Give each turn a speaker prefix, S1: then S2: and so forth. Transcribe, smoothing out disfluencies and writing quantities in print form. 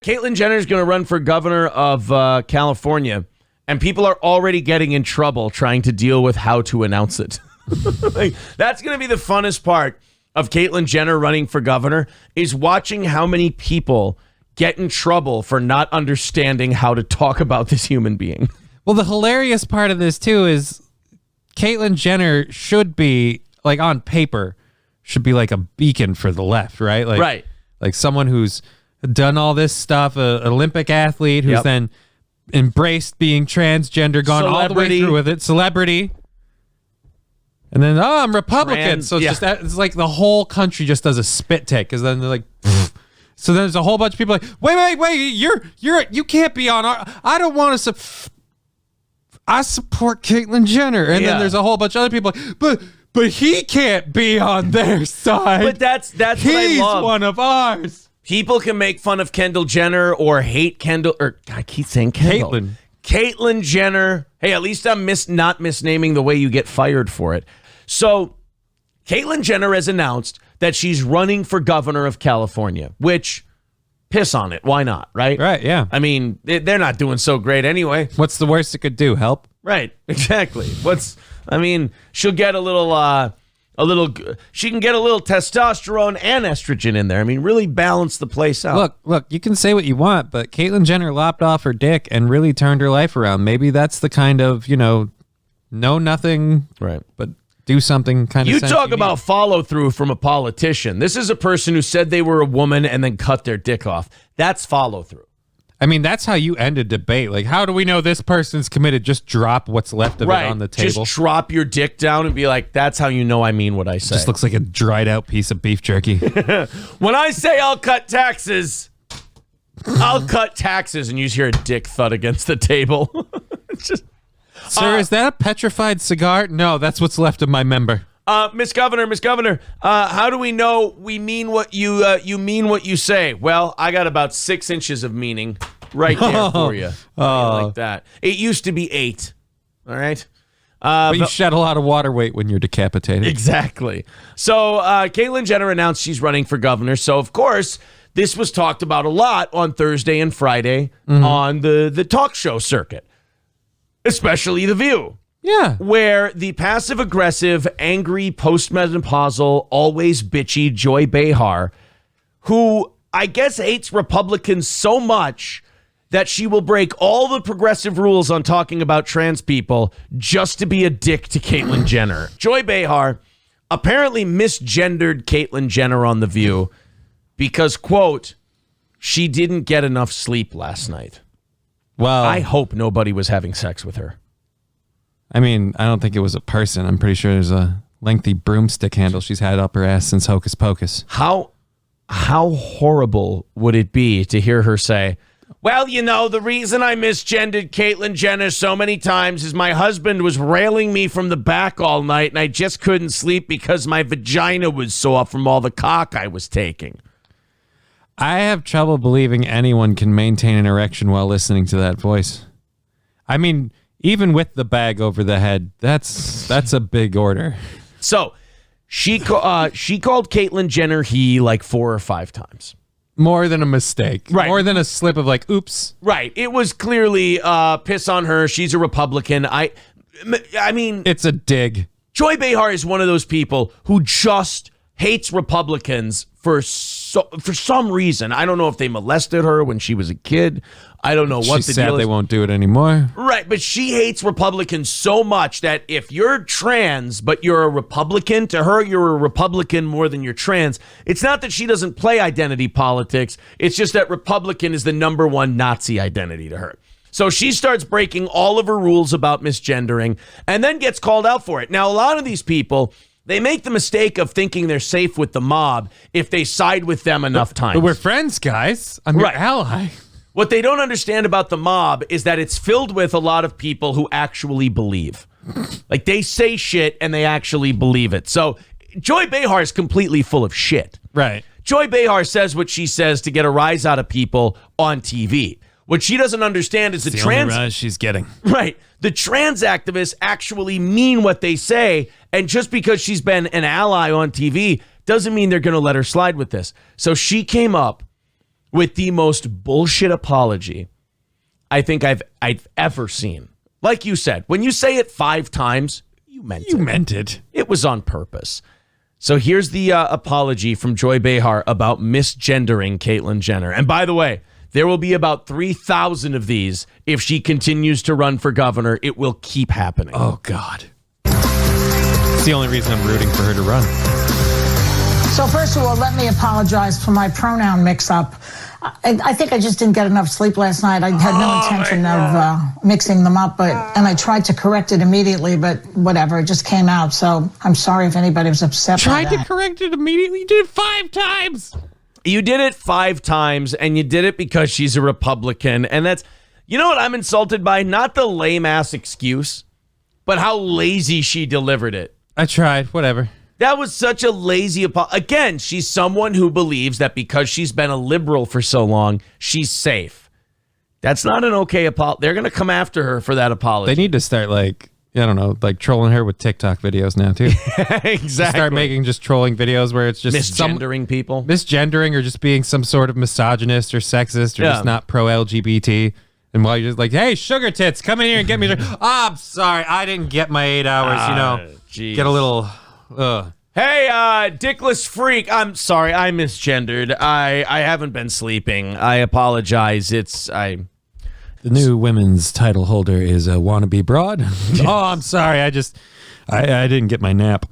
S1: Caitlyn Jenner is going to run for governor of California, and people are already getting in trouble trying to deal with how to announce it. Like, that's going to be the funnest part of Caitlyn Jenner running for governor, is watching how many people get in trouble for not understanding how to talk about this human being.
S2: Well, the hilarious part of this, too, is Caitlyn Jenner should be, like, on paper, should be like a beacon for the left, right? Like,
S1: right.
S2: Like someone who's done all this stuff, an Olympic athlete who's then embraced being transgender, gone all the way through with it, celebrity. And then, I'm Republican. So it's just it's like the whole country just does a spit take, because then they're like, pfft. So then there's a whole bunch of people like, wait, you can't be on our, I don't want to, I support Caitlyn Jenner. And then there's a whole bunch of other people like, but he can't be on their side.
S1: But that's what I love.
S2: He's one of ours.
S1: People can make fun of Kendall Jenner or hate Kendall, or I keep saying Kendall. Caitlyn Jenner. Hey, at least I'm not misnaming the way you get fired for it. So Caitlyn Jenner has announced that she's running for governor of California, which, piss on it. Why not, right?
S2: Right, yeah.
S1: I mean, they're not doing so great anyway.
S2: What's the worst it could do? Help?
S1: Right, exactly. She'll get she can get a little testosterone and estrogen in there. I mean, really balance the place out.
S2: Look, you can say what you want, but Caitlyn Jenner lopped off her dick and really turned her life around. Maybe that's the kind of, know nothing,
S1: right, but
S2: do something kind of.
S1: You talk about follow through from a politician. This is a person who said they were a woman and then cut their dick off. That's follow through.
S2: I mean, that's how you end a debate. Like, how do we know this person's committed? Just drop what's left of it on the table.
S1: Just drop your dick down and be like, that's how you know I mean what I say.
S2: Just looks like a dried out piece of beef jerky.
S1: When I say I'll cut taxes, I'll cut taxes, and you just hear a dick thud against the table.
S2: Sir, is that a petrified cigar? No, that's what's left of my member.
S1: Miss Governor, how do we know we mean what you mean what you say? Well, I got about 6 inches of meaning right there for you. Like that. It used to be 8. All right.
S2: But you shed a lot of water weight when you're decapitated.
S1: Exactly. So Caitlyn Jenner announced she's running for governor. So, of course, this was talked about a lot on Thursday and Friday on the talk show circuit, especially The View.
S2: Yeah.
S1: Where the passive-aggressive, angry, postmenopausal, always bitchy Joy Behar, who I guess hates Republicans so much that she will break all the progressive rules on talking about trans people just to be a dick to Caitlyn Jenner. Joy Behar apparently misgendered Caitlyn Jenner on The View because, quote, she didn't get enough sleep last night.
S2: Well,
S1: I hope nobody was having sex with her.
S2: I mean, I don't think it was a person. I'm pretty sure there's a lengthy broomstick handle she's had up her ass since Hocus Pocus.
S1: How horrible would it be to hear her say, well, the reason I misgendered Caitlyn Jenner so many times is my husband was railing me from the back all night and I just couldn't sleep because my vagina was sore from all the cock I was taking.
S2: I have trouble believing anyone can maintain an erection while listening to that voice. I mean, even with the bag over the head, that's a big order. So she called Caitlyn Jenner he like 4 or 5 times. More than a mistake.
S1: Right.
S2: More than a slip of like, oops.
S1: Right. It was clearly piss on her. She's a Republican. I mean.
S2: It's a dig.
S1: Joy Behar is one of those people who just hates Republicans for some reason. I don't know if they molested her when she was a kid. I don't know what
S2: She's sad they won't do it anymore.
S1: Right, but she hates Republicans so much that if you're trans, but you're a Republican, to her, you're a Republican more than you're trans. It's not that she doesn't play identity politics. It's just that Republican is the number one Nazi identity to her. So she starts breaking all of her rules about misgendering and then gets called out for it. Now, a lot of these people, they make the mistake of thinking they're safe with the mob if they side with them enough times.
S2: But we're friends, guys. I'm your ally.
S1: What they don't understand about the mob is that it's filled with a lot of people who actually believe. Like, they say shit and they actually believe it. So Joy Behar is completely full of shit.
S2: Right.
S1: Joy Behar says what she says to get a rise out of people on TV. What she doesn't understand is the
S2: only rise she's getting.
S1: Right. The trans activists actually mean what they say, and just because she's been an ally on TV doesn't mean they're going to let her slide with this. So she came up with the most bullshit apology I think I've ever seen. Like you said, when you say it 5 times, you meant it. It was on purpose. So here's the apology from Joy Behar about misgendering Caitlyn Jenner. And by the way, there will be about 3,000 of these if she continues to run for governor. It will keep happening.
S2: Oh, God. It's the only reason I'm rooting for her to run.
S3: So first of all, let me apologize for my pronoun mix-up. I think I just didn't get enough sleep last night. I had no intention of mixing them up, and I tried to correct it immediately, but whatever, it just came out. So I'm sorry if anybody was upset by that.
S2: Tried to correct it immediately? You did it 5 times.
S1: You did it 5 times, and you did it because she's a Republican. And that's, you know what I'm insulted by? Not the lame-ass excuse, but how lazy she delivered it.
S2: I tried, whatever.
S1: That was such a lazy apology. Again, she's someone who believes that because she's been a liberal for so long, she's safe. That's not an okay apology. They're going to come after her for that apology.
S2: They need to start, like, I don't know, like trolling her with TikTok videos now, too.
S1: Exactly.
S2: Start making just trolling videos where it's just
S1: misgendering people.
S2: Misgendering or just being some sort of misogynist or sexist or just not pro-LGBT. And while you're just like, hey, sugar tits, come in here and get me. Oh, I'm sorry. I didn't get my 8 hours,
S1: Geez.
S2: Get a little...
S1: Hey, dickless freak. I'm sorry. I misgendered. I haven't been sleeping. I apologize. The
S2: new women's title holder is a wannabe broad. Oh, I'm sorry. I didn't get my nap.